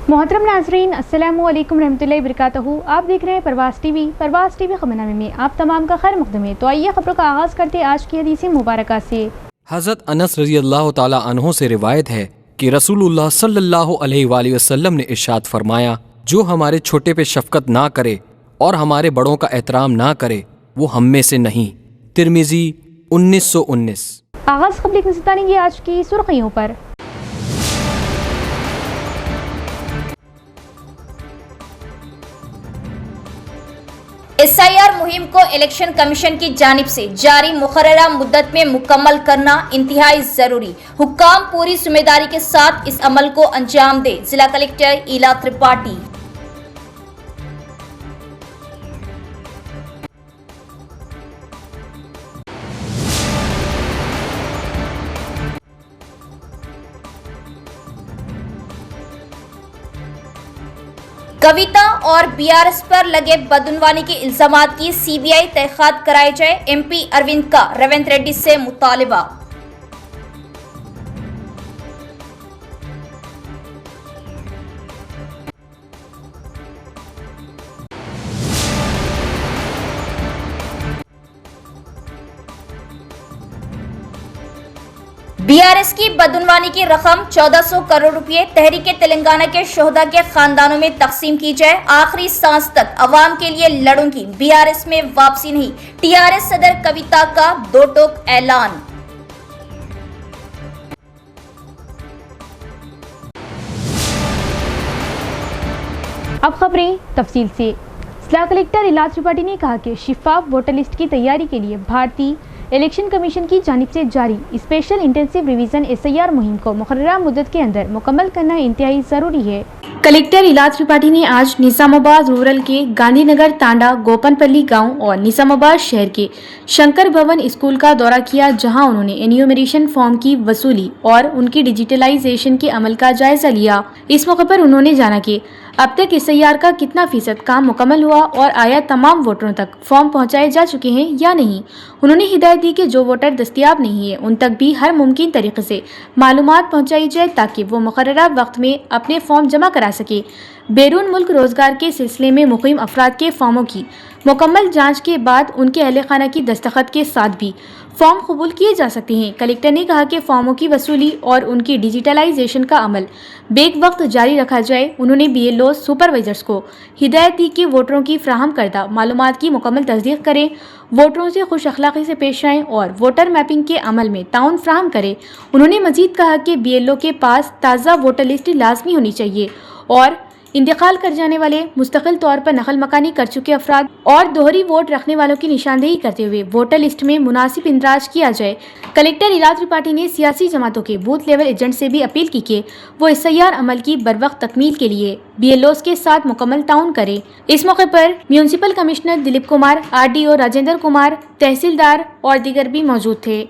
मोहतरम नाजरीन, अस्सलामु अलैकुम रहमतुल्लाहि वबरकातुहू। आप देख रहे हैं परवाज़ टीवी खबरनामे में आप तमाम का खैर मक़दम है। तो आइए खबरों का आगाज़ करते हैं आज की हदीस मुबारक से। हज़रत अनस रज़ी अल्लाह ताला अन्हो से रिवायत है कि रसूलुल्लाह सल्लल्लाहु अलैहि वसल्लम ने इरशाद फरमाया, जो हमारे छोटे पे शफ़क़त ना करे और हमारे बड़ों का एहतराम ना करे वो हम में से नहीं। तिरमिज़ी 1919। आगाज़ खबर नज़र आज की सुर्खियों पर। SIR मुहिम को इलेक्शन कमीशन की जानिब से जारी मुकर्ररा मुद्दत में मुकम्मल करना इंतहाई जरूरी। हुक्काम पूरी जिम्मेदारी के साथ इस अमल को अंजाम दे। जिला कलेक्टर ईला त्रिपाठी। कविता और BRS पर लगे बदउनवानी के इल्जामात की CBI तहकीकात कराए जाए। MP अरविंद का रेवंत रेड्डी से मुतालिबा। BRS की बदउनवानी की रकम 1400 करोड़ रुपए तहरीक तेलंगाना के शोहदा के खानदानों में तकसीम की जाए। आखिरी सांस तक अवाम के लिए लड़ूंगी, BRS में वापसी नहीं। TRS सदर कविता का दो टोक ऐलान। अब खबरें तफसील से। जिला कलेक्टर ईला त्रिपाठी ने कहा कि शिफाफ वोटर लिस्ट की तैयारी के लिए भारतीय इलेक्शन कमीशन की जानिब से जारी स्पेशल इंटेंसिव रिवीजन SIR मुहिम को मुकर्ररा मुद्दत के अंदर मुकम्मल करना इंतहाई ज़रूरी है। कलेक्टर ईला त्रिपाठी ने आज निजामाबाद रूरल के गांधीनगर तांडा गोपनपल्ली गांव और निजामाबाद शहर के शंकर भवन स्कूल का दौरा किया, जहां उन्होंने एन्यूमरेशन फॉर्म की वसूली और उनकी डिजिटलाइजेशन के अमल का जायजा लिया। इस मौके पर उन्होंने जाना कि अब तक SIR का कितना फीसद काम मुकम्मल हुआ और आया तमाम वोटरों तक फॉर्म पहुंचाए जा चुके हैं या नहीं। उन्होंने हिदायत दी कि जो वोटर दस्तयाब नहीं है उन तक भी हर मुमकिन तरीके से मालूमात पहुंचाई जाए ताकि वो मुकर्ररा वक्त में अपने फॉर्म जमा करा सके। बैरून मुल्क रोजगार के सिलसिले में मुकीम अफराद के फॉर्मों की मुकम्मल जांच के बाद उनके अहले खाना की दस्तखत के साथ भी फॉर्म कबूल किए जा सकते हैं। कलेक्टर ने कहा कि फॉर्मों की वसूली और उनकी डिजिटलाइजेशन का अमल बेक वक्त जारी रखा जाए। उन्होंने BLO सुपरवाइजर्स को हिदायत दी कि वोटरों की फ्राहम करदा मालूमात की मुकम्मल तस्दीक करें, वोटरों से खुश अखलाक़ी से पेश आएँ और वोटर मैपिंग के अमल में ताउन फ्राहम करें। उन्होंने मजीद कहा कि BLO के पास ताज़ा वोटर लिस्ट लाजमी होनी चाहिए और इंतकाल कर जाने वाले, मुस्तकिल तौर पर नकल मकानी कर चुके अफराद और दोहरी वोट रखने वालों की निशानदेही करते हुए वोटर लिस्ट में मुनासिब इंदराज किया जाए। कलेक्टर ईला त्रिपाठी ने सियासी जमातों के बूथ लेवल एजेंट से भी अपील की कि वो SIR अमल की बरवक्त तकमील के लिए BLOs के साथ मुकम्मल ताउन करें। इस मौके पर municipal commissioner Dilip Kumar, RDO Rajendra Kumar, तहसीलदार और दीगर भी मौजूद थे।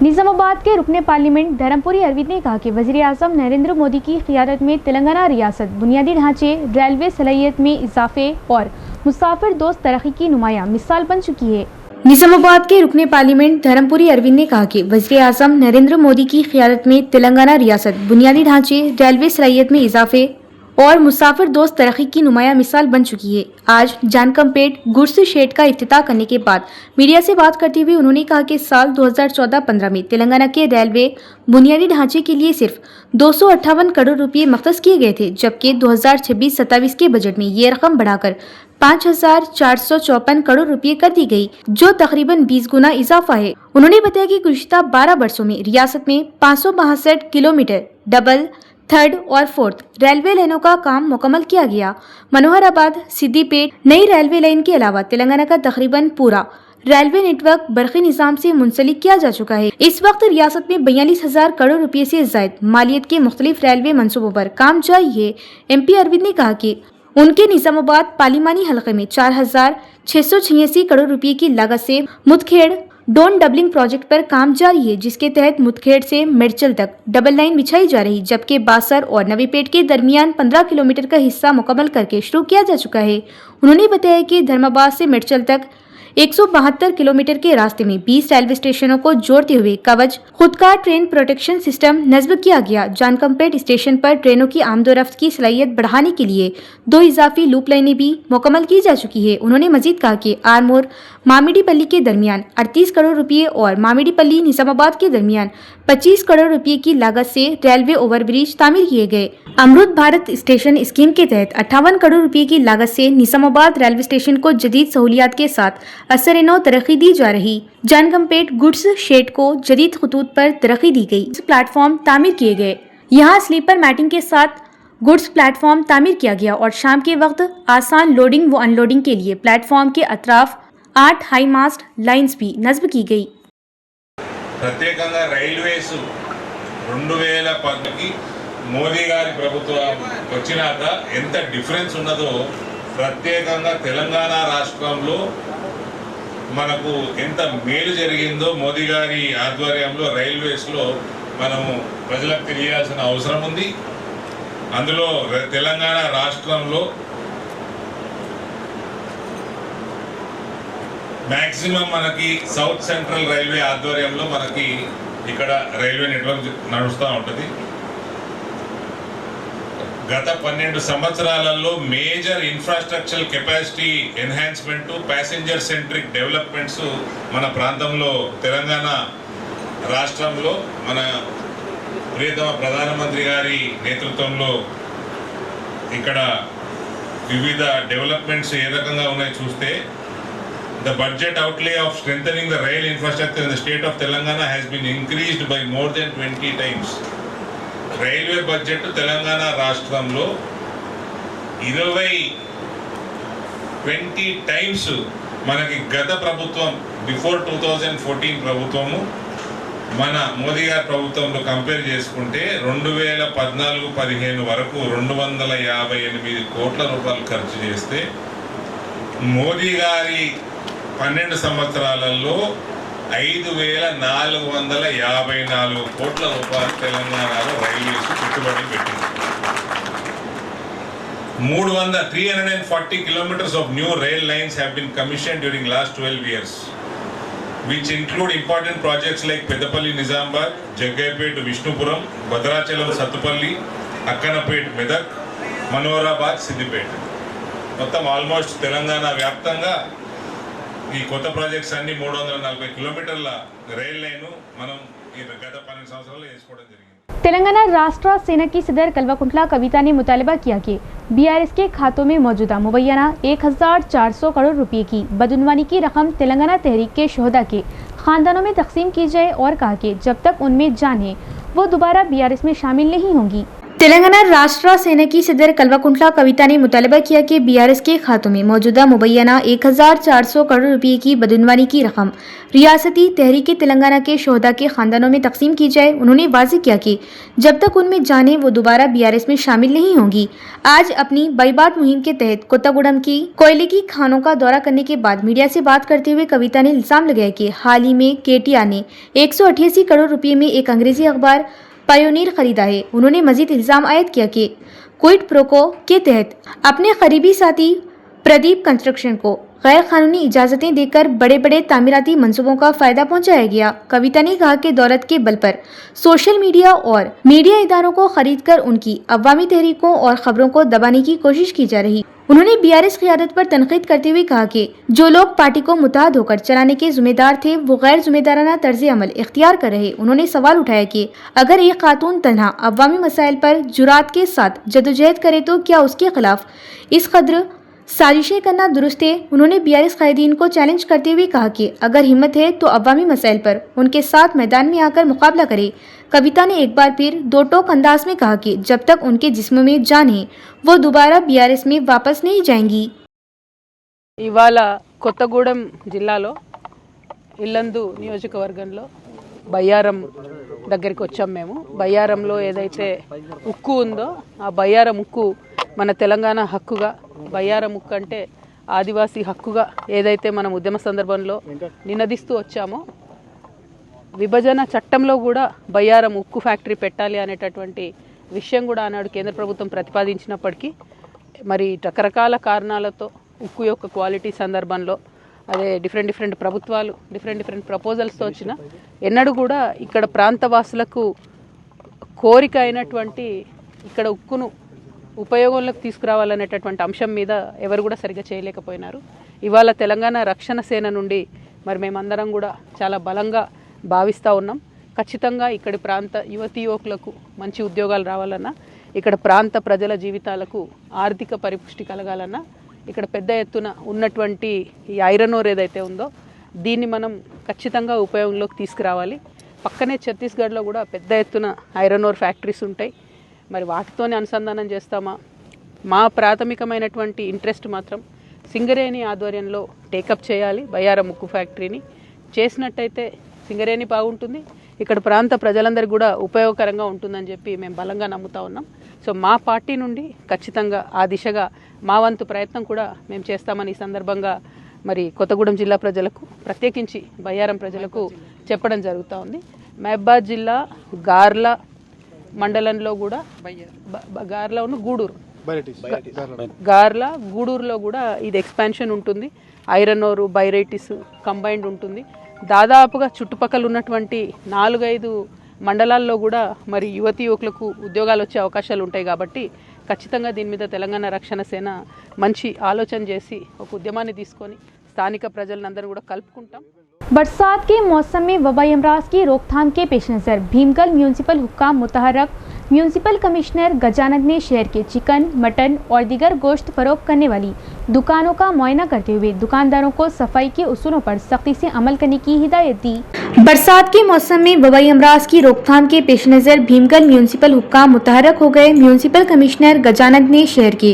निजामाबाद के रुकने पार्लियामेंट धर्मपुरी अरविंद ने कहा कि वज़ीर आज़म नरेंद्र मोदी की क़ियादत में तेलंगाना रियासत बुनियादी ढांचे, रेलवे सलाहियत में इजाफे और मुसाफिर दोस्त तरक्की की नुमाया मिसाल बन चुकी है। निजामाबाद के रुकने पार्लियामेंट धर्मपुरी अरविंद ने कहा कि वज़ीर आज़म नरेंद्र मोदी की क़ियादत में तेलंगाना रियासत बुनियादी ढांचे, रेलवे सलाहियत में इजाफे और मुसाफिर दोस्त तरक्की की नुमाया मिसाल बन चुकी है। आज जानकमपेट गुड्स शेड का इफ्तिताह करने के बाद मीडिया से बात करते हुए उन्होंने कहा कि साल 2014-15 में तेलंगाना के रेलवे बुनियादी ढांचे के लिए सिर्फ 258 करोड़ रुपए मख्तस किए गए थे, जबकि 2026-27 के बजट में ये रकम बढ़ाकर 5454 करोड़ रुपए कर दी गई, जो तकरीबन 20 गुना इजाफा है। उन्होंने बताया कि गुज़िश्ता 12 वर्षों में रियासत में 562 किलोमीटर डबल, थर्ड और फोर्थ रेलवे लाइनों का काम मुकम्मल किया गया। मनोहराबाद सिद्दीपेट नई रेलवे लाइन के अलावा तेलंगाना का तकरीबन पूरा रेलवे नेटवर्क बरक़ी निज़ाम से मुंसलिक किया जा चुका है। इस वक्त रियासत में 42,000 करोड़ रुपए से ज़ायद मालियत के मुख्तलिफ रेलवे मंसूबों पर काम जारी है। MP अरविंद ने कहा कि उनके निजामाबाद पार्लिमानी हलके में 4,686 करोड़ रुपए की लागत से मुदखेड़ डोन डबलिंग प्रोजेक्ट पर काम जारी है, जिसके तहत मुदखेड़ से मिर्चल तक डबल लाइन बिछाई जा रही, जबकि बासर और नवीपेट के दरमियान 15 किलोमीटर का हिस्सा मुकम्मल करके शुरू किया जा चुका है। उन्होंने बताया कि धर्माबाद से मिर्चल तक 172 किलोमीटर के रास्ते में 20 रेलवे स्टेशनों को जोड़ते हुए कवच खुदकार ट्रेन प्रोटेक्शन सिस्टम नस्ब किया गया। जानकमपेट स्टेशन पर ट्रेनों की आमदोरफ्त की सलाहियत बढ़ाने के लिए 2 इजाफी लूप लाइनें भी मुकम्मल की जा चुकी है। उन्होंने मजीद कहा कि आरमोर मामिडीपल्ली के दरमियान 38 करोड़ रुपए और मामिडीपल्ली निजामाबाद के दरमियान 25 करोड़ रुपए की लागत से रेलवे ओवरब्रिज तामीर किए गए। अमृत भारत स्टेशन स्कीम के तहत 58 करोड़ रुपए की लागत से निजामाबाद रेलवे स्टेशन को जदीद सहूलियात के साथ असर-ए-नौ तरक्की दी जा रही। जानकमपेट गुड्स शेड को जदीद खतूत पर तरक्की दी गई। प्लेटफॉर्म तामीर किए गए। यहाँ स्लीपर मैटिंग के साथ गुड्स प्लेटफॉर्म तामीर किया गया और शाम के वक्त आसान लोडिंग व अनलोडिंग के लिए प्लेटफॉर्म के अतराफ 8 हाई मास्ट लाइन्स भी नस्ब की गई। ప్రత్యేకంగా రైల్వేస్ 2010కి మోదీ గారి ప్రభుత్వం వచ్చినాక ఎంత డిఫరెన్స్ ఉన్నదో ప్రత్యేకంగా తెలంగాణ రాష్ట్రంలో మనకు ఎంత మేలు జరిగిందో మోదీ గారి ఆధ్వర్యంలో రైల్వేస్లో మనము ప్రజలకు తెలియాల్సిన అవసరం ఉంది. అందులో తెలంగాణ రాష్ట్రంలో మ్యాక్సిమం మనకి సౌత్ సెంట్రల్ రైల్వే ఆధ్వర్యంలో మనకి ఇక్కడ రైల్వే నెట్వర్క్ నడుస్తూ ఉంటుంది. గత 12 సంవత్సరాలలో major infrastructure capacity enhancement, passenger centric developments మన ప్రాంతంలో తెలంగాణ రాష్ట్రంలో మన ప్రియతమ ప్రధానమంత్రి గారి నేతృత్వంలో ఇక్కడ వివిధ డెవలప్మెంట్స్ ఏ రకంగా ఉన్నాయో చూస్తే the budget outlay of strengthening the rail infrastructure in the state of Telangana has been increased by more than 20 times. Railway budget Telangana రాష్ట్రంలో 20 times మనకి గత ప్రభుత్వం బిఫోర్ 2014 ప్రభుత్వము మన మోదీ గారి ప్రభుత్వంలో కంపేర్ చేసుకుంటే 2014-15 వరకు 258 కోట్ల రూపాయలు ఖర్చు చేస్తే మోదీ గారి 12 సంవత్సరాలలో 5454 కోట్ల రూపాయలు తెలంగాణలో రైల్వేస్ పెట్టుబడి పెట్టింది. 340 kilometers of new rail lines have been commissioned during last 12 years, which include important projects like Peddapalli Nizamabad, Jaggaypet Vishnupuram, Bhadrachalam Sattupalli, Akkanapet Medak, Manorabad Siddipet. మొత్తం ఆల్మోస్ట్ తెలంగాణ వ్యాప్తంగా ఈ కొత్త ప్రాజెక్ట్స్ అన్ని 340 కిలోమీటర్ల రైల్ లైన్ మనం ఈ గత 12 సంవత్సరాల్లో వేసుకోవడం జరిగింది. तेलंगाना राष्ट्र सेना की सदर कल्वाकुंटला कविता ने मुतालबा किया कि बीआरएस के खातों में मौजूदा मुबैना 1400 करोड़ रुपए की बदउनवानी की रकम तेलंगाना तहरीक के शोहदा के खानदानों में तकसीम की जाए और कहा कि जब तक उनमें जान है वो दोबारा बीआरएस में शामिल नहीं होंगी। तेलंगाना राष्ट्र सेना की सदर कल्वाकुंटला कविता ने मुतालबा किया कि बीआरएस के खातों में मौजूदा मुबैना 1400 करोड़ रुपए की बदउनवानी की रकम रियासती तहरीक तेलंगाना के शोहदा के खानदानों में तकसीम की जाए। उन्होंने वाज़ेह किया कि जब तक उनमें जाने वो दोबारा बीआरएस में शामिल नहीं होंगी। आज अपनी बाईबाट मुहिम के तहत कोत्तागुडम की कोयले की खानों का दौरा करने के बाद मीडिया से बात करते हुए कविता ने इल्जाम लगाया कि हाल ही में केटीआर ने 188 करोड़ रुपए में एक अंग्रेजी अखबार पायोनियर खरीदा है। उन्होंने मजीद इल्जाम आयद किया कि क्विड प्रोको के तहत अपने करीबी साथी प्रदीप कंस्ट्रक्शन को गैर कानूनी इजाजतें देकर बड़े बड़े तामीराती मंसूबों का फायदा पहुंचाया गया। कविता ने कहा कि दौलत के बल पर सोशल मीडिया और मीडिया इदारों को खरीद कर उनकी अवामी तहरीकों और खबरों को दबाने की कोशिश की जा रही। उन्होंने बीआरएस क़ियादत पर तनकीद करते हुए कहा कि जो लोग पार्टी को मुत्तहद होकर चलाने के जिम्मेदार थे वो गैर जिम्मेदाराना तर्ज अमल इख्तियार कर रहे। उन्होंने सवाल उठाया कि अगर एक खातून तन्हा अवामी मसाइल पर जुरात के साथ जदोजहद करे तो क्या उसके खिलाफ इस कदर साजिशें करना दुरुस्त है। उन्होंने बीआरएस कायदीन को चैलेंज करते हुए कहा कि अगर हिम्मत है तो अवामी मसाइल पर उनके साथ मैदान में आकर मुकाबला करे। कविता ने एक बार फिर दो टोक अंदाज में कहा कि जब तक उनके जिस्म में जान है वो दोबारा बीआरएस में वापस नहीं जाएंगी। ఇవాళ కొత్తగూడెం జిల్లాలో ఇల్లందు నియోజకవర్గంలో బయ్యారం దగ్గరికి వచ్చాం. మేము బయ్యారంలో ఏదైతే ఉక్కు ఉందో ఆ బయ్యారం ఉక్కు మన తెలంగాణ హక్కుగా, బయ్యారం ఉక్కు అంటే ఆదివాసీ హక్కుగా ఏదైతే మనం ఉద్యమ సందర్భంలో నినదిస్తూ వచ్చామో, విభజన చట్టంలో కూడా బయ్యారం ఉక్కు ఫ్యాక్టరీ పెట్టాలి అనేటటువంటి విషయం కూడా ఆనాడు కేంద్ర ప్రభుత్వం ప్రతిపాదించినప్పటికీ మరి రకరకాల కారణాలతో ఉక్కు యొక్క క్వాలిటీ సందర్భంలో అదే డిఫరెంట్ ప్రభుత్వాలు డిఫరెంట్ ప్రపోజల్స్తో వచ్చిన ఎన్నడూ కూడా ఇక్కడ ప్రాంతవాసులకు కోరిక అయినటువంటి ఇక్కడ ఉక్కును ఉపయోగంలోకి తీసుకురావాలనేటటువంటి అంశం మీద ఎవరు కూడా సరిగ్గా చేయలేకపోయినారు. ఇవాళ తెలంగాణ రక్షణ సేన నుండి మరి మేమందరం కూడా చాలా బలంగా భావిస్తూ ఉన్నాం. ఖచ్చితంగా ఇక్కడి ప్రాంత యువతీ యువకులకు మంచి ఉద్యోగాలు రావాలన్నా, ఇక్కడ ప్రాంత ప్రజల జీవితాలకు ఆర్థిక పరిపుష్టి కలగాలన్నా, ఇక్కడ పెద్ద ఎత్తున ఉన్నటువంటి ఈ ఐరన్ ఓర్ ఏదైతే ఉందో దీన్ని మనం ఖచ్చితంగా ఉపయోగంలోకి తీసుకురావాలి. పక్కనే ఛత్తీస్గఢ్లో కూడా పెద్ద ఎత్తున ఐరన్ ఓర్ ఫ్యాక్టరీస్ ఉంటాయి. మరి వాటితోనే అనుసంధానం చేస్తామా? మా ప్రాథమికమైనటువంటి ఇంట్రెస్ట్ మాత్రం సింగరేణి ఆధ్వర్యంలో టేకప్ చేయాలి. బయ్యారం ఉక్కు ఫ్యాక్టరీని చేసినట్టయితే సింగరేణి బాగుంటుంది, ఇక్కడ ప్రాంత ప్రజలందరికీ కూడా ఉపయోగకరంగా ఉంటుందని చెప్పి మేము బలంగా నమ్ముతా ఉన్నాం. సో మా పార్టీ నుండి ఖచ్చితంగా ఆ దిశగా మా వంతు ప్రయత్నం కూడా మేము చేస్తామని ఈ సందర్భంగా మరి కొత్తగూడెం జిల్లా ప్రజలకు, ప్రత్యేకించి బయ్యారం ప్రజలకు చెప్పడం జరుగుతూ ఉంది. మహబాద్ జిల్లా గార్ల మండలంలో కూడా గార్ల గూడూరు గార్ల గూడూరులో కూడా ఇది ఎక్స్పాన్షన్ ఉంటుంది. ఐరన్ ఓరు బైరైటిస్ కంబైన్డ్ ఉంటుంది. దాదాపుగా చుట్టుపక్కల ఉన్నటువంటి 4-5 మండలాల్లో కూడా మరి యువతీ యువకులకు ఉద్యోగాలు వచ్చే అవకాశాలు ఉంటాయి. కాబట్టి ఖచ్చితంగా దీని మీద తెలంగాణ రక్షణ సేన మంచి ఆలోచన చేసి ఒక ఉద్యమాన్ని తీసుకొని స్థానిక ప్రజలందరూ కూడా కలుపుకుంటాం. बरसात के मौसम में वबाई अमराज की रोकथाम के पेश नज़र भीमगल म्यूनसिपल हुक्काम मुतहर्रक म्यूनसिपल कमिश्नर गजानंद ने शहर के चिकन, मटन और दीगर गोश्त फरोख्त करने वाली दुकानों का मुआयना करते हुए दुकानदारों को सफाई के उसूलों पर सख्ती से अमल करने की हिदायत दी। बरसात के मौसम में वबाई अमराज की रोकथाम के पेश नज़र भीमगल म्यूनसिपल हुक्काम मुतहर्रक हो गए। म्यूनसिपल कमिश्नर गजानंद ने शहर के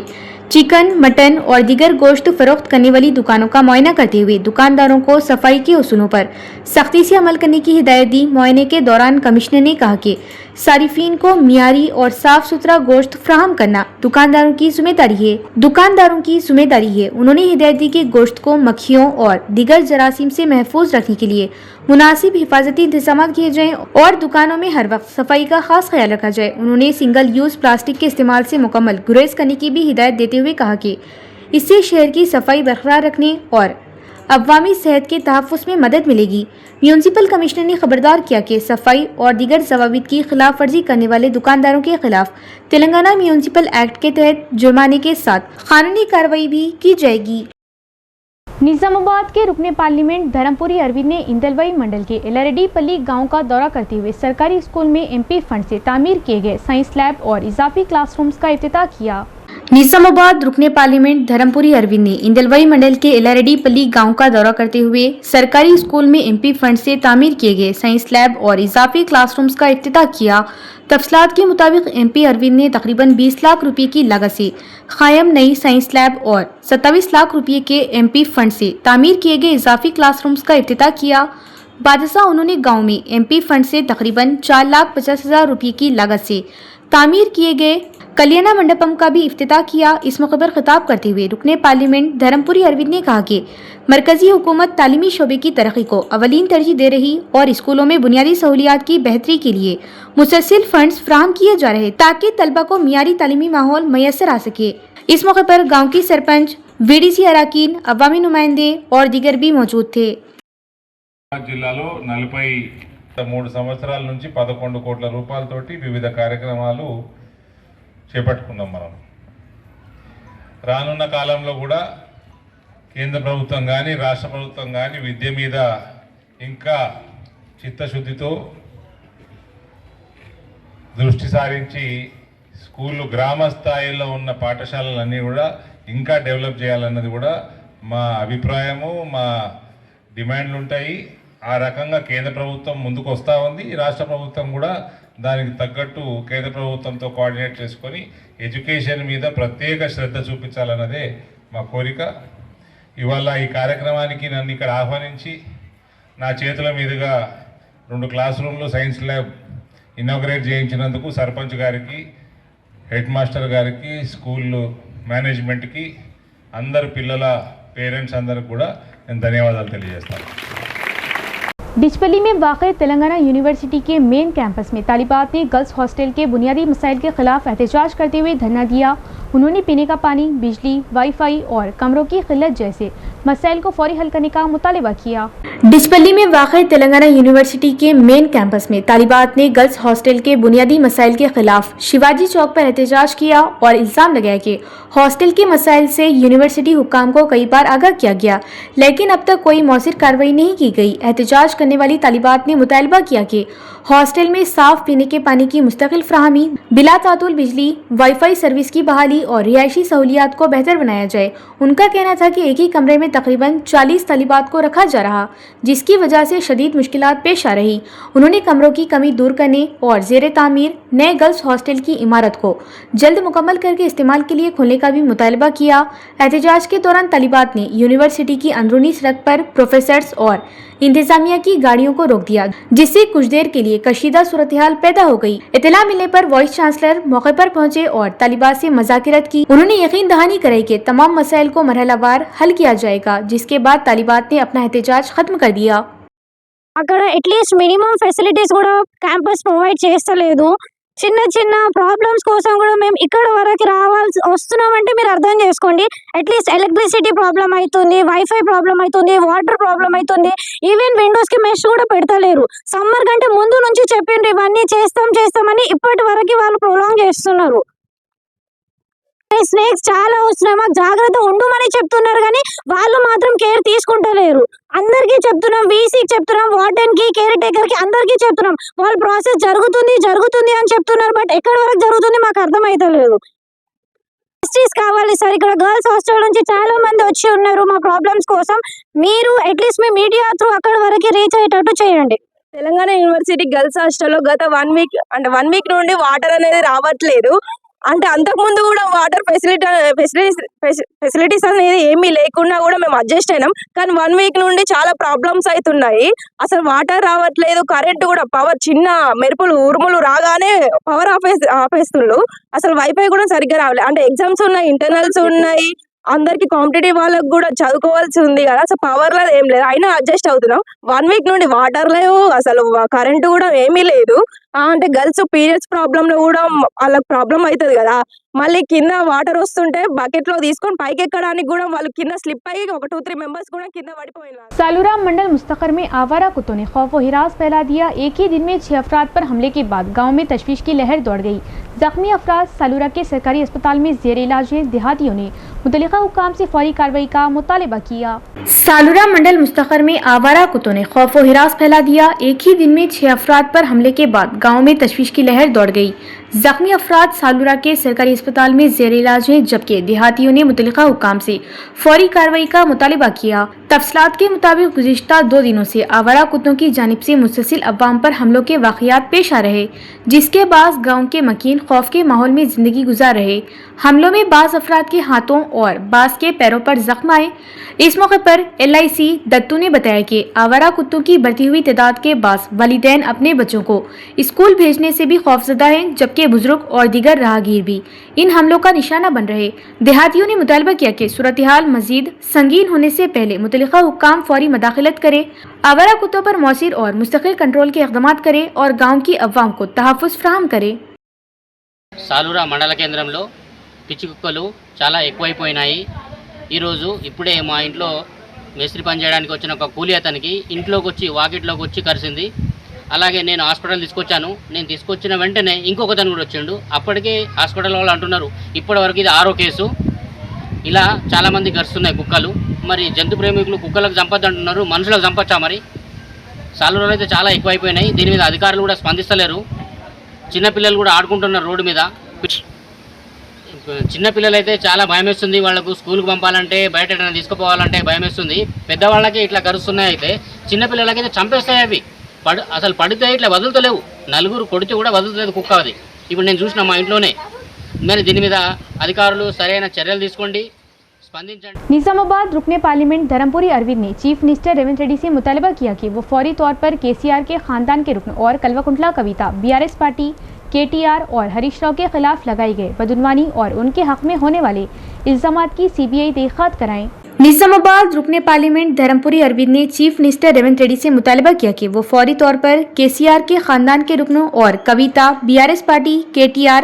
चिकन, मटन और दीगर गोश्त फरोख्त करने वाली दुकानों का मुआयना करते हुए दुकानदारों को सफाई के उसूलों पर सख्ती से अमल करने की हिदायत दी। मुआयने के दौरान कमिश्नर ने कहा कि सारिफीन को मियारी और साफ सुथरा गोश्त फराहम करना दुकानदारों की जिम्मेदारी है। उन्होंने हिदायत दी कि गोश्त को मक्खियों और दीगर जरासीम से महफूज रखने के लिए मुनासिब हिफाजती इंतजाम किए जाएं और दुकानों में हर वक्त सफाई का खास ख्याल रखा जाए। उन्होंने सिंगल यूज प्लास्टिक के इस्तेमाल से मुकम्मल गुरेज करने की भी हिदायत देते हुए कहा कि इससे शहर की सफाई बरकरार रखने और अवामी सेहत के तहफ़्फ़ुज़ में मदद मिलेगी। म्यूनसिपल कमिश्नर ने खबरदार किया कि सफाई और दीगर ज़वाबित की खिलाफ वर्जी करने वाले दुकानदारों के खिलाफ तेलंगाना म्यूनसिपल एक्ट के तहत जुर्माने के साथ कानूनी कार्रवाई भी की जाएगी। निजामाबाद के रुकने पार्लियामेंट धर्मपुरी अरविंद ने इंदलवाई मंडल के एलआरडी पल्ली गांव का दौरा करते हुए सरकारी स्कूल में एमपी फंड से तामीर किए गए साइंस लैब और इजाफी क्लासरूम्स का इफ्तिताह किया। निजामाबाद रुकने पार्लियामेंट धर्मपुरी अरविंद ने इंदलवाई मंडल के एलआरडी पल्ली गांव का दौरा करते हुए सरकारी स्कूल में एमपी फंड से तामीर किए गए साइंस लैब और इजाफी क्लासरूम्स का इफ्तिताह किया। तफसीलात के मुताबिक एमपी अरविंद ने तकरीबन 20 लाख रुपए की लागत से कायम नई साइंस लैब और 27 लाख रुपए के एमपी फंड से तामीर किए गए इजाफी क्लासरूम्स का इफ्तिताह किया। बादशाह उन्होंने गाँव में एमपी फंड से तकरीबन 4,50,000 रुपए की लागत से तामीर किए गए कल्याणा मंडपम का भी इफ्तिताह किया। इस मौके पर खिताब करते हुए रुकने पार्लियामेंट धर्मपुरी अरविंद ने कहा कि मरकजी हुकूमत तालीमी शोबे की तरक्की को अवलीन तरजीह दे रही और स्कूलों में बुनियादी सहूलियात की बेहतरी के लिए मुसलसल फंड्स फराहम किए जा रहे ताकि तलबा को मियारी तालीमी माहौल मैसर आ सके। इस मौके पर गाँव की सरपंच, वीडीसी अराकीन, अवामी नुमाइंदे और दीगर भी मौजूद थे। జిల్లాలో 43 సంవత్సరాల నుంచి 11 కోట్ల రూపాయలతోటి వివిధ కార్యక్రమాలు చేపట్టుకున్నాం. మనం రానున్న కాలంలో కూడా కేంద్ర ప్రభుత్వం కానీ రాష్ట్ర ప్రభుత్వం కానీ విద్య మీద ఇంకా చిత్తశుద్ధితో దృష్టి సారించి స్కూళ్ళు గ్రామ స్థాయిలో ఉన్న పాఠశాలలన్నీ కూడా ఇంకా డెవలప్ చేయాలన్నది కూడా మా అభిప్రాయము, మా డిమాండ్లు ఉంటాయి. ఆ రకంగా కేంద్ర ప్రభుత్వం ముందుకు వస్తూ ఉంది. రాష్ట్ర ప్రభుత్వం కూడా దానికి తగ్గట్టు కేంద్ర ప్రభుత్వంతో కోఆర్డినేట్ చేసుకొని ఎడ్యుకేషన్ మీద ప్రత్యేక శ్రద్ధ చూపించాలన్నదే మా కోరిక. ఇవాళ ఈ కార్యక్రమానికి నన్ను ఇక్కడ ఆహ్వానించి నా చేతుల మీదుగా 2 క్లాస్ రూమ్లు సైన్స్ ల్యాబ్ ఇనాగ్రేట్ చేయించినందుకు సర్పంచ్ గారికి, హెడ్ మాస్టర్ గారికి, స్కూల్ మేనేజ్మెంట్కి, అందరు పిల్లల పేరెంట్స్ అందరికి కూడా నేను ధన్యవాదాలు తెలియజేస్తాను. डिचपल्ली में वाक़ तेलंगाना यूनिवर्सिटी के मेन कैंपस में तालिबात ने गर्ल्स हॉस्टल के बुनियादी मसाइल के खिलाफ एहतजाज करते हुए धरना दिया उन्होंने पीने का पानी, बिजली, वाईफाई और कमरों की किल्लत जैसे मसाइल को फौरी हल करने का मुतालबा किया। डिस्पल्ली में वाक़ तेलंगाना यूनिवर्सिटी के मेन कैंपस में तालिबात ने गर्ल्स हॉस्टल के बुनियादी मसाइल के खिलाफ शिवाजी चौक पर एहतजाज किया और इल्ज़ाम लगाया कि हॉस्टल के मसाइल से यूनिवर्सिटी हुक्काम को कई बार आगाह किया गया, लेकिन अब तक कोई मौसिर कार्रवाई नहीं की गई। एहतजाज करने वाली तालिबात ने मुतालबा किया कि हॉस्टल में साफ पीने के पानी की मुस्तकिल फ्राहमी, बिला तातुल बिजली, वाईफाई सर्विस की बहाली और रिहायशी सहूलियात को बेहतर बनाया जाए। उनका कहना था कि एक ही कमरे में तकरीबन 40 तालिबात को रखा जा रहा, जिसकी वजह से शदीद मुश्किलात पेश आ रही। उन्होंने कमरों की कमी दूर करने और ज़ेर तामीर नए गर्ल्स हॉस्टल की इमारत को जल्द मुकम्मल करके इस्तेमाल के लिए खोलने का भी मुतालबा किया। एहतजाज के दौरान तालिबात ने यूनिवर्सिटी की अंदरूनी सड़क पर प्रोफेसर्स और इंतजामिया की गाड़ियों को रोक दिया, जिससे कुछ देर के लिए कशीदा सूरत हाल पैदा हो गई। इत्तला मिलने पर वाइस चांसलर मौके पर पहुंचे और तालिबात से मुज़ाकरत की। उन्होंने यकीन दहानी कराई कि तमाम मसाइल को मरहलावार हल किया जाएगा, जिसके बाद तालिबात ने अपना एहतजाज खत्म कर दिया। అక్కడ అట్లీస్ట్ మినిమం ఫెసిలిటీస్ కూడా క్యాంపస్ ప్రొవైడ్ చేస్తలేదు. చిన్న చిన్న ప్రాబ్లమ్స్ కోసం కూడా మేము ఇక్కడ వరకు రావాల్సి వస్తున్నామంటే మీరు అర్థం చేసుకోండి. అట్లీస్ట్ ఎలక్ట్రిసిటీ ప్రాబ్లం అవుతుంది, వైఫై ప్రాబ్లం అవుతుంది, వాటర్ ప్రాబ్లం అవుతుంది, ఈవెన్ విండోస్ కి మెష్ కూడా పెడతలేరు. సమ్మర్ కంటే ముందు నుంచి చెప్పిండ్రు ఇవన్నీ చేస్తామని, ఇప్పటి వరకు వాళ్ళు ప్రొలాంగ్ చేస్తున్నారు. స్నేక్స్ చాలా వస్తున్నాయి, మాకు జాగ్రత్త ఉండమని చెప్తున్నారు, కానీ వాళ్ళు మాత్రం కేర్ తీసుకుంటలేరు. అందరికీ చెప్తున్నాం, వీసీకి చెప్తున్నాం, వార్డెన్ కి, కేర్ టేకర్ కి, అందరికీ చెప్తున్నాం. వాళ్ళ ప్రాసెస్ జరుగుతుంది అని చెప్తున్నారు, బట్ ఎక్కడి వరకు జరుగుతుంది మాకు అర్థమైతలేదు. జస్టిస్ కావాలి సార్. ఇక్కడ గర్ల్స్ హాస్టల్ నుంచి చాలా మంది వచ్చి ఉన్నారు మా ప్రాబ్లమ్స్ కోసం. మీరు అట్లీస్ట్ మీ మీడియా త్రూ అక్కడ వరకు రీచ్ అయ్యేటట్టు చేయండి. తెలంగాణ యూనివర్సిటీ గర్ల్స్ హాస్టల్లో గత 1 వీక్ నుండి వాటర్ అనేది రావట్లేదు. అంటే అంతకుముందు కూడా వాటర్ ఫెసిలిటీస్ అనేది ఏమీ లేకుండా కూడా మేము అడ్జస్ట్ అయినాం, కానీ 1 వీక్ నుండి చాలా ప్రాబ్లమ్స్ అవుతున్నాయి. అసలు వాటర్ రావట్లేదు, కరెంట్ కూడా పవర్ చిన్న మెరుపులు ఉరుములు రాగానే పవర్ ఆపేస్తుండ్రు. అసలు వైఫై కూడా సరిగ్గా రావట్లేదు. అంటే ఎగ్జామ్స్ ఉన్నాయి, ఇంటర్నల్స్ ఉన్నాయి, అందరికి కాంపిటేటివ్ వాళ్ళకి కూడా చదువుకోవాల్సి ఉంది కదా. అసలు పవర్ లేదు, ఏం లేదు, అయినా అడ్జస్ట్ అవుతున్నాం. 1 వీక్ నుండి వాటర్ లేవు, అసలు కరెంట్ కూడా ఏమీ లేదు. అంటే గర్ల్స్ పీరియడ్స్ ప్రాబ్లమ్ లో కూడా వాళ్ళకి ప్రాబ్లం అవుతుంది కదా. మళ్ళీ కింద వాటర్ వస్తుంటే బకెట్ లో తీసుకొని పైకి ఎక్కడానికి కూడా వాళ్ళు కింద స్లిప్ అయ్యి ఒక 2-3 మెంబర్స్ కూడా కింద పడిపోయినారు. सालूरा मंडल मुस्तकर में आवारा कुत्तों ने खौफ व हिरास फैला दिया। एक ही दिन में 6 अफराद पर हमले के बाद गांव में तशवीश की लहर दौड़ गई। जख्मी अफराद सालूरा के सरकारी अस्पताल में जेर इलाज हैं। देहातियों ने मुतल्लिका हुक्काम से फौरी कार्रवाई का मुतालबा किया। सालूरा मंडल मुस्तकर में आवारा कुत्तों ने खौफ व हिरास फैला दिया। एक ही दिन में 6 अफराद पर हमले के बाद गाँव में तशवीश की लहर दौड़ गई। जख्मी अफराद सालूरा के सरकारी अस्पताल में जेर इलाज हैं, जबकि देहातियों ने मुतल्लिका हुक्काम से फौरी कार्रवाई का मुतालबा किया। तफसीलात के मुताबिक गुज़िश्ता 2 दिनों से आवारा कुत्तों की जानिब से मुसलसिल अवाम पर हमलों के वाक़यात पेश आ रहे, जिसके बाद गाँव के मकीन खौफ के माहौल में ज़िंदगी गुजार रहे। हमलों में बाज़ अफराद के हाथों और बाज़ के पैरों पर जख्म आए। इस मौके पर LIC दत्तू ने बताया कि आवारा कुत्तों की बढ़ती हुई तादाद के बाद वालिदैन अपने बच्चों को स्कूल भेजने से भी खौफजदा हैं, जबकि बुजुर्ग और दीगर राहगीर भी इन हमलों का निशाना बन रहे। देहातियों ने मुतालबा किया कि सूरत हाल मजीद संगीन होने से पहले मुतल्लिका हुक्काम फौरी मदाखलत करे, आवारा कुत्तों पर मौसिर और मुस्तकिल कंट्रोल के इक़दामात करे और गाँव की अवाम को तहफ़्फ़ुज़ फ्राहम करे। సాలూరా మండల కేంద్రంలో పిచ్చి కుక్కలు చాలా ఎక్కువైపోయినాయి. ఈరోజు ఇప్పుడే మా ఇంట్లో మేస్త్రి పని చేయడానికి వచ్చిన ఒక కూలి అతనికి ఇంట్లోకి వచ్చి వాకిట్లోకి వచ్చి కరిసింది. అలాగే నేను హాస్పిటల్ తీసుకొచ్చాను. నేను తీసుకొచ్చిన వెంటనే ఇంకొక తను కూడా వచ్చిండు. అప్పటికే హాస్పిటల్ వాళ్ళు అంటున్నారు ఇప్పటివరకు ఇది 6వ కేసు. ఇలా చాలామంది కరుస్తున్నాయి కుక్కలు. మరి జంతు ప్రేమికులు కుక్కలకు చంపద్దు అంటున్నారు, మనుషులకు చంపచ్చా? మరి సాలూరులో అయితే చాలా ఎక్కువైపోయినాయి. దీని మీద అధికారులు కూడా స్పందిస్తలేరు. చిన్నపిల్లలు కూడా ఆడుకుంటున్నారు రోడ్డు మీద. చిన్నపిల్లలు అయితే చాలా భయం వేస్తుంది. వాళ్ళకు స్కూల్కి పంపాలంటే, బయట ఎక్కడైనా తీసుకుపోవాలంటే భయం వేస్తుంది. పెద్దవాళ్ళకి ఇట్లా కరుస్తున్నాయి. అయితే చిన్నపిల్లలకైతే చంపేస్తాయి అవి. అసలు పడితే ఇట్లా వదులుతలేవు. నలుగురు కొడితే కూడా వదులుతలేదు కుక్క అది. ఇప్పుడు నేను చూసిన మా ఇంట్లోనే. మరి దీని మీద అధికారులు సరైన చర్యలు తీసుకోండి, స్పందించండి. निजामाबाद रुकने पार्लियामेंट धर्मपुरी अरविंद ने चीफ मिनिस्टर रेवंत रेड्डी से मुतालबा किया कि वो फौरी तौर पर KCR के खानदान के रुकन और कल्वाकुंटला कविता, BRS पार्टी, KTR और हरीश राव के खिलाफ लगाई गए बदउनवानी और उनके हक में होने वाले इल्जामात की CBI तहक़ीक़ात कराएं। निजामाबाद रुकने पार्लियामेंट धर्मपुरी अरविंद ने चीफ मिनिस्टर रेवंत रेड्डी से मुतालबा किया कि वो फौरी तौर पर KCR के खानदान के रुकनों और कविता, BRS पार्टी, KTR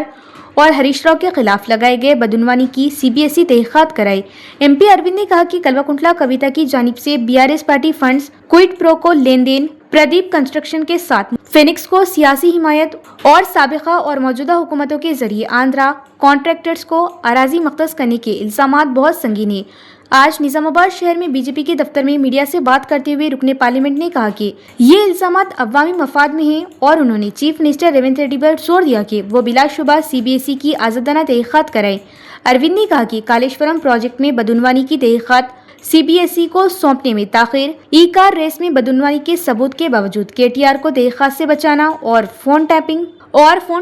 और हरीश राव के खिलाफ लगाए गए बदउनवानी की सीबीएसई तहकीकात कराई। एमपी अरविंद ने कहा कि कल्वाकुंटला कविता की जानिब से BRS party funds quid pro को लेन देन, प्रदीप कंस्ट्रक्शन के साथ फिनिक्स को सियासी हिमायत और साबिका और मौजूदा हुकूमतों के जरिए आंध्रा कॉन्ट्रैक्टर्स को अराजी मख्तस करने के इल्जामात बहुत संगीन है। आज निजामाबाद शहर में बीजेपी के दफ्तर में मीडिया से बात करते हुए रुकने पार्लियामेंट ने कहा कि ये इल्जामात अवामी मफाद में हैं और उन्होंने चीफ मिनिस्टर रेवंत रेड्डी पर जोर दिया कि वो बिलाशुबा सीबीएसई की आज़ादाना तहकीकात कराएं। अरविंद ने कहा कि कालेश्वरम प्रोजेक्ट में बदउनवानी की तहकीकात सीबीएसई को सौंपने में ताखिर, ई कार रेस में बदउनवानी के सबूत के बावजूद केटीआर को तहकीकात से बचाना और फोन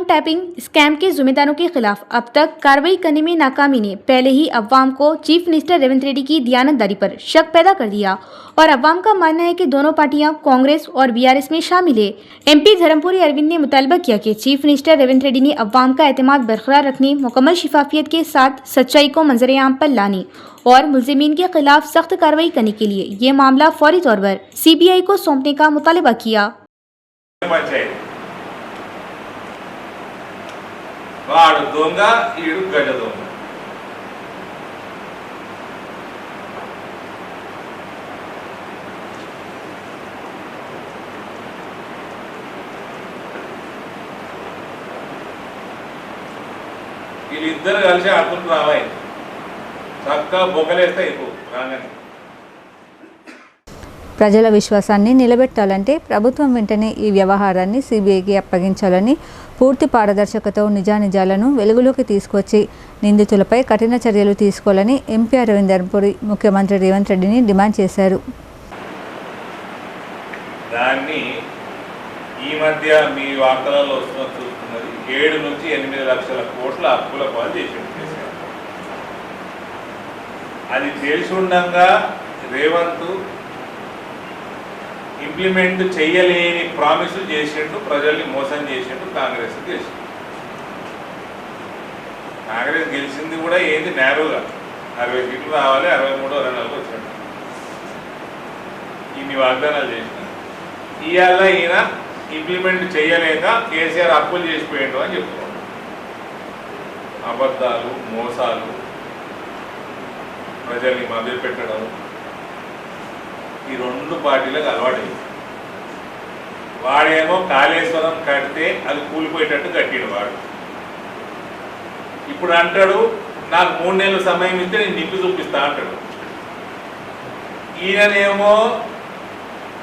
टैपिंग स्कैम के जिम्मेदारों के खिलाफ अब तक कार्रवाई करने में नाकामी ने पहले ही अवाम को चीफ मिनिस्टर रेवंत रेड्डी की दियानतदारी पर शक पैदा कर दिया और अवाम का मानना है कि दोनों पार्टियां कांग्रेस और बीआरएस में शामिल है। एमपी धर्मपुरी अरविंद ने मुतालबा किया कि चीफ मिनिस्टर रेवंत रेड्डी ने अवाम का एतमाद बरकरार रखने, मुकम्मल शिफाफियत के साथ सच्चाई को मंजर-ए-आम पर लाने और मुलजिमीन के खिलाफ सख्त कार्रवाई करने के लिए ये मामला फौरी तौर पर सीबीआई को सौंपने का मुतालबा किया। వాడు దొంగ ఈడు గడ్డ దొంగ. వీళ్ళిద్దరు కలిసి ఆడుతుంటూ రావాలి, చక్కగా బొక్కలేస్తే అయిపో రాగానే. ప్రజల విశ్వాసాన్ని నిలబెట్టాలంటే ప్రభుత్వం వెంటనే ఈ వ్యవహారాన్ని సిబిఐకి అప్పగించాలని, పూర్తి పారదర్శకతో నిజానిజాలను వెలుగులోకి తీసుకొచ్చి నిందితులపై కఠిన చర్యలు తీసుకోవాలని ఎంపీ అరవింద్ ధర్మపురి ముఖ్యమంత్రి రేవంత్ రెడ్డిని డిమాండ్ చేశారు. దాన్ని ఈ మధ్య మీ వార్తలలో చూస్తున్నది 7 నుంచి 8 లక్షల కోట్ల అప్పుల పాలు చేసింది. అది తెలిసి ఉండగా రేవంత్ ఇంప్లిమెంట్ చేయలేని ప్రామిసులు చేసిండు, ప్రజల్ని మోసం చేసిండు, కాంగ్రెస్ గెలిచింది. కాంగ్రెస్ గెలిచింది కూడా ఏంది నేరుగా 60 సీట్లు రావాలి, 63 64 వచ్చినట్టు ఇన్ని వాగ్దానాలు చేసిన. ఇవాళ ఈయన ఇంప్లిమెంట్ చేయలేక కేసీఆర్ అప్పులు చేసిపోయిండు అని చెప్తున్నాడు. అబద్ధాలు, మోసాలు, ప్రజల్ని మభ్యపెట్టడం ఈ 2 పార్టీలకు అలవాటు. వాడేమో కాళేశ్వరం కడితే అది కూలిపోయేటట్టు కట్టిడు వాడు. ఇప్పుడు అంటాడు నాకు 3 నెలల సమయం ఇస్తే నేను నింపి చూపిస్తా అంటాడు. ఈయననేమో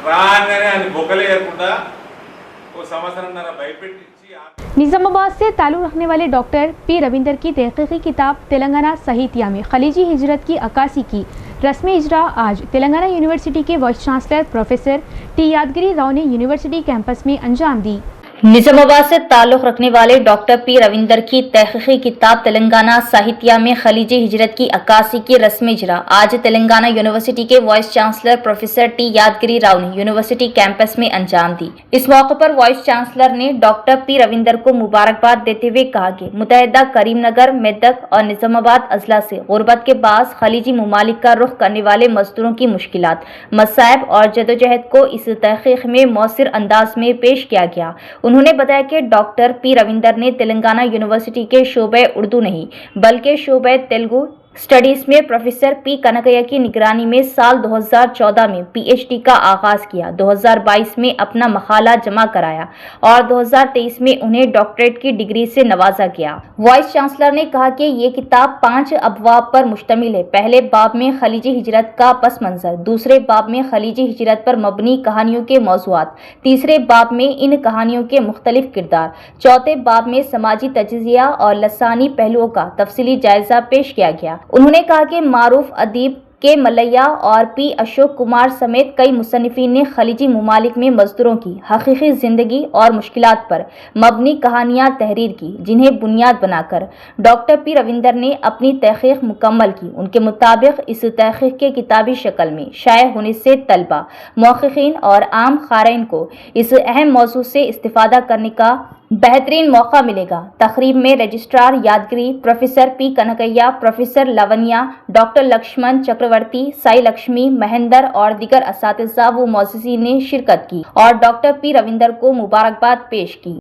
రాగానే అది బొక్కలేయకుండా ఓ సంవత్సరంన్నర భయపెట్టించి. निजामाबाद से ताल्लुक़ रखने वाले डॉक्टर पी रविंदर की तहक़ीक़ी किताब तेलंगाना साहित्य में खलीजी हिजरत की अक्कासी की रस्म इजरा आज तेलंगाना यूनिवर्सिटी के वाइस चांसलर प्रोफेसर टी यादगिरी राव ने यूनिवर्सिटी कैंपस में अंजाम दी। निजामाबाद से ताल्लुक़ रखने वाले डॉक्टर पी रविंदर की तहक़ीक़ी किताब तेलंगाना साहित्य में खलीजी हिजरत की अक्कासी की रस्म इजरा आज तेलंगाना यूनिवर्सिटी के वाइस चांसलर प्रोफेसर टी यादगिरी राव ने यूनिवर्सिटी कैंपस में अंजाम दी। इस मौके पर वाइस चांसलर ने डॉक्टर पी रविंदर को मुबारकबाद देते हुए कहा कि मुतहदा करीमनगर, मेदक और निजामाबाद अजला से गुर्बत के बाद खलीजी ममालिक का रुख करने वाले मजदूरों की मुश्किलात, मसाइब और जदोजहद को इस तहक़ीक़ में मौसर अंदाज में पेश किया गया। उन्होंने बताया कि डॉक्टर पी रविंदर ने तेलंगाना यूनिवर्सिटी के शोबे उर्दू नहीं बल्कि शोबे तेलुगु स्टडीज में प्रोफेसर पी कनकैया की निगरानी में साल 2014 में पीएचडी का आगाज किया, 2022 में अपना मकाला जमा कराया और 2023 में उन्हें डॉक्टरेट की डिग्री से नवाजा गया। वाइस चांसलर ने कहा कि ये किताब 5 अबवाब पर मुश्तमिल है। पहले बाब में खलीजी हिजरत का पस मंजर, दूसरे बाब में खलीजी हिजरत पर मबनी कहानियों के मौज़ूआत, तीसरे बाब में इन कहानियों के मुख्तलिफ किरदार, चौथे बाब में समाजी तजिज़िया और लसानी पहलुओं का तफसीली जायजा पेश किया गया। उन्होंने कहा कि मारूफ अदीब के मलैया और पी अशोक कुमार समेत कई मुसन्निफीन ने खलीजी ममालिक में मजदूरों की हकीकी जिंदगी और मुश्किलात पर मबनी कहानियां तहरीर की, जिन्हें बुनियाद बनाकर डॉक्टर पी रविंदर ने अपनी तहकीक मुकम्मल की। उनके मुताबिक इस तहकीक के किताबी शक्ल में शाये होने से तलबा, मौक़िक़ीन और आम क़ारीन को इस अहम मौजू से इस्तिफ़ादा करने का बेहतरीन मौका मिलेगा। तकरीब में registrar Yadagiri, professor P Kanakaiah, professor Lavania, doctor Laxman Chakraborty, Sai Lakshmi, Mahendra और दीगर असातिज़ा व मुअज़्ज़िज़ीन ने शिरकत की और डॉक्टर पी रविंदर को मुबारकबाद पेश की।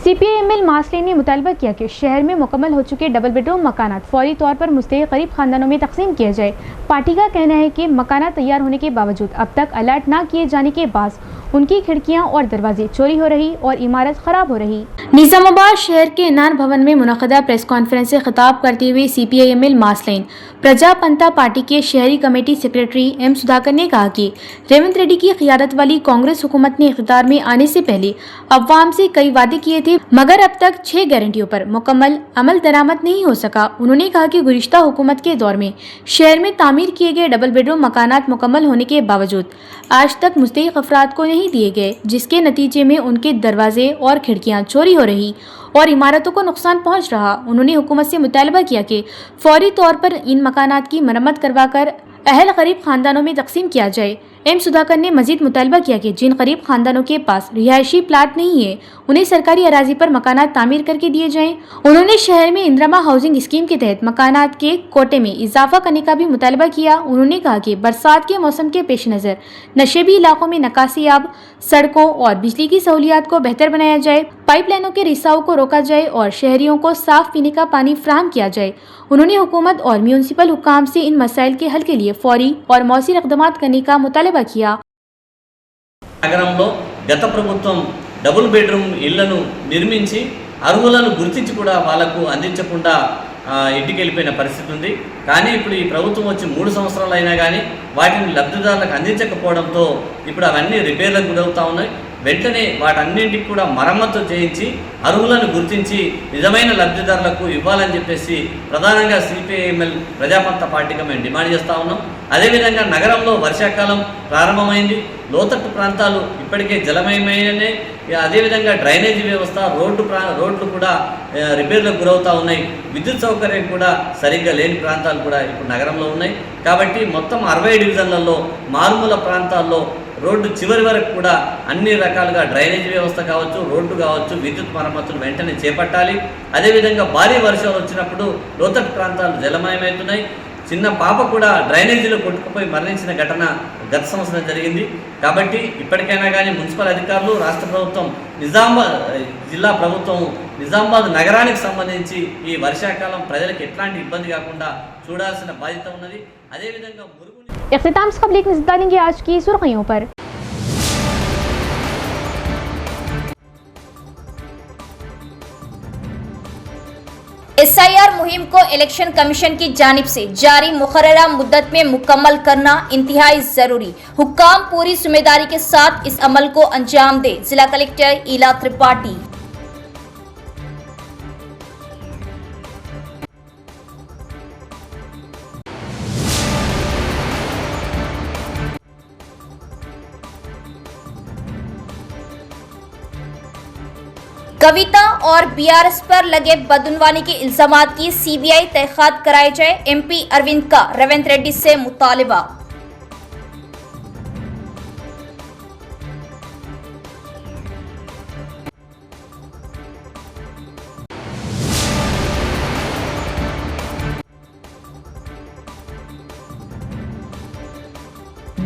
CPI-ML मासलेन ने मुतालबा किया कि शहर में मुकम्मल हो चुके डबल बेडरूम मकानात फौरी तौर पर मुस्तहिक गरीब खानदानों में तकसीम किया जाए। पार्टी का कहना है कि मकानात तैयार होने के बावजूद अब तक अलर्ट न किए जाने के बाद उनकी खिड़कियां और दरवाजे चोरी हो रही और इमारत खराब हो रही। निजामाबाद शहर के नान भवन में मुनक़दा प्रेस कॉन्फ्रेंस से खिताब करते हुए CPI-ML मासलेन प्रजा पंथा पार्टी के शहरी कमेटी सेक्रेटरी M सुधाकर ने कहा कि रेवंत रेड्डी की क़ियादत वाली कांग्रेस हुकूमत ने इक़्तिदार में आने से पहले अवाम से कई वादे किए थे, मगर अब तक 6 गारंटियों पर मुकम्मल अमल दरामद नहीं हो सका। उन्होंने कहा कि गुज़िश्ता हुकूमत के दौर में शहर में तामीर किए गए डबल बेडरूम मकानात मुकम्मल होने के बावजूद आज तक मुस्तहिक अफराद को नहीं दिए गए, जिसके नतीजे में उनके दरवाजे और खिड़कियां चोरी हो रही और इमारतों को नुकसान पहुंच रहा। उन्होंने हुकूमत से मुतालबा किया कि फौरी तौर पर इन मकानात की मरम्मत करवाकर अहल गरीब खानदानों में तकसीम किया जाए। M सुधाकर ने मजीद मुतालबा किया कि जिन गरीब खानदानों के पास रिहायशी प्लाट नहीं है उन्हें सरकारी अराजी पर मकानात तामीर करके दिए जाएं। उन्होंने शहर में इंदिरा हाउसिंग स्कीम के तहत मकानात के कोटे में इजाफा करने का भी मुतालबा किया। उन्होंने कहा कि बरसात के मौसम के पेश नज़र नशेबी इलाकों में नकासियाब सड़कों और बिजली की सहूलियात को बेहतर बनाया जाए, पाइपलाइनों के रिसाव को रोका जाए और शहरियों को साफ पीने का पानी फराहम किया जाए। उन्होंने हुकूमत और म्यूनसिपल हुक्काम से इन मसाइल के हल के लिए फौरी और मौसर इक़दामात करने का मुतालबा किया। నగరంలో గత ప్రభుత్వం డబుల్ బెడ్రూమ్ ఇళ్లను నిర్మించి అర్హులను గుర్తించి కూడా వాళ్లకు అందించకుండా ఇంటికి వెళ్ళిపోయిన పరిస్థితి ఉంది. కానీ ఇప్పుడు ఈ ప్రభుత్వం వచ్చి 3 సంవత్సరాలు అయినా కానీ వాటిని లబ్ధిదారులకు అందించకపోవడంతో ఇప్పుడు అవన్నీ రిపేర్లకు గురవుతూ ఉన్నాయి. వెంటనే వాటన్నింటికి కూడా మరమ్మతు చేయించి అర్హులను గుర్తించి నిజమైన లబ్ధిదారులకు ఇవ్వాలని చెప్పేసి ప్రధానంగా CPI-ML ప్రజాపంత పార్టీగా మేము డిమాండ్ చేస్తూ ఉన్నాం. అదేవిధంగా నగరంలో వర్షాకాలం ప్రారంభమైంది, లోతట్టు ప్రాంతాలు ఇప్పటికే జలమయమైననే, అదేవిధంగా డ్రైనేజీ వ్యవస్థ రోడ్లు కూడా రిపేర్లకు గురవుతూ ఉన్నాయి. విద్యుత్ సౌకర్యం కూడా సరిగ్గా లేని ప్రాంతాలు కూడా ఇప్పుడు నగరంలో ఉన్నాయి. కాబట్టి మొత్తం 60 డివిజన్లలో మారుమూల ప్రాంతాల్లో రోడ్డు చివరి వరకు కూడా అన్ని రకాలుగా డ్రైనేజీ వ్యవస్థ కావచ్చు, రోడ్డు కావచ్చు, విద్యుత్ మరమ్మతులు వెంటనే చేపట్టాలి. అదేవిధంగా భారీ వర్షాలు వచ్చినప్పుడు లోతట్టు ప్రాంతాలు జలమయమవుతున్నాయి. చిన్న పాప కూడా డ్రైనేజీలో కొట్టుకుపోయి మరణించిన ఘటన గత సంవత్సరం జరిగింది. కాబట్టి ఇప్పటికైనా కానీ మున్సిపల్ అధికారులు, రాష్ట్ర ప్రభుత్వం, నిజామాబాద్ జిల్లా ప్రభుత్వం నిజామాబాద్ నగరానికి సంబంధించి ఈ వర్షాకాలం ప్రజలకు ఎట్లాంటి ఇబ్బంది కాకుండా చూడాల్సిన బాధ్యత ఉన్నది. అదేవిధంగా इख्तिताम से कबल एक नज़र डालेंगे आज की सुर्खियों पर। SIR मुहिम को इलेक्शन कमीशन की जानिब से जारी मुकर्ररा मुद्दत में मुकम्मल करना इंतहाई जरूरी। हुक्काम पूरी जिम्मेदारी के साथ इस अमल को अंजाम दे। जिला कलेक्टर ईला त्रिपाठी। कविता और BRS पर लगे बदउनवानी के इल्जामात की CBI तहक़ीक़ात कराए जाए। MP अरविंद का रेवंत रेड्डी से मुतालिबा।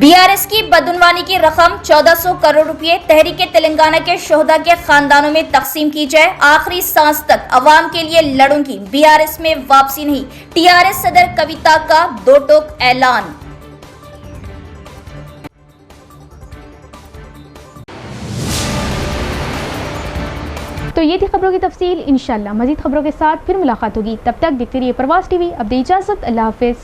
BRS की बदउनवानी की रकम 1400 करोड़ रुपए तहरीके तेलंगाना के शोहदा के खानदानों में तकसीम की जाए। आखिरी सांस तक अवाम के लिए लड़ूंगी, BRS में वापसी नहीं। TRS सदर कविता का 2 टोक ऐलान। तो ये थी खबरों की तफसील। इंशाल्लाह मजीद खबरों के साथ फिर मुलाकात होगी। तब तक देखते रहिए प्रवास TV। अब दे इजाजत, अल्लाह हाफिज।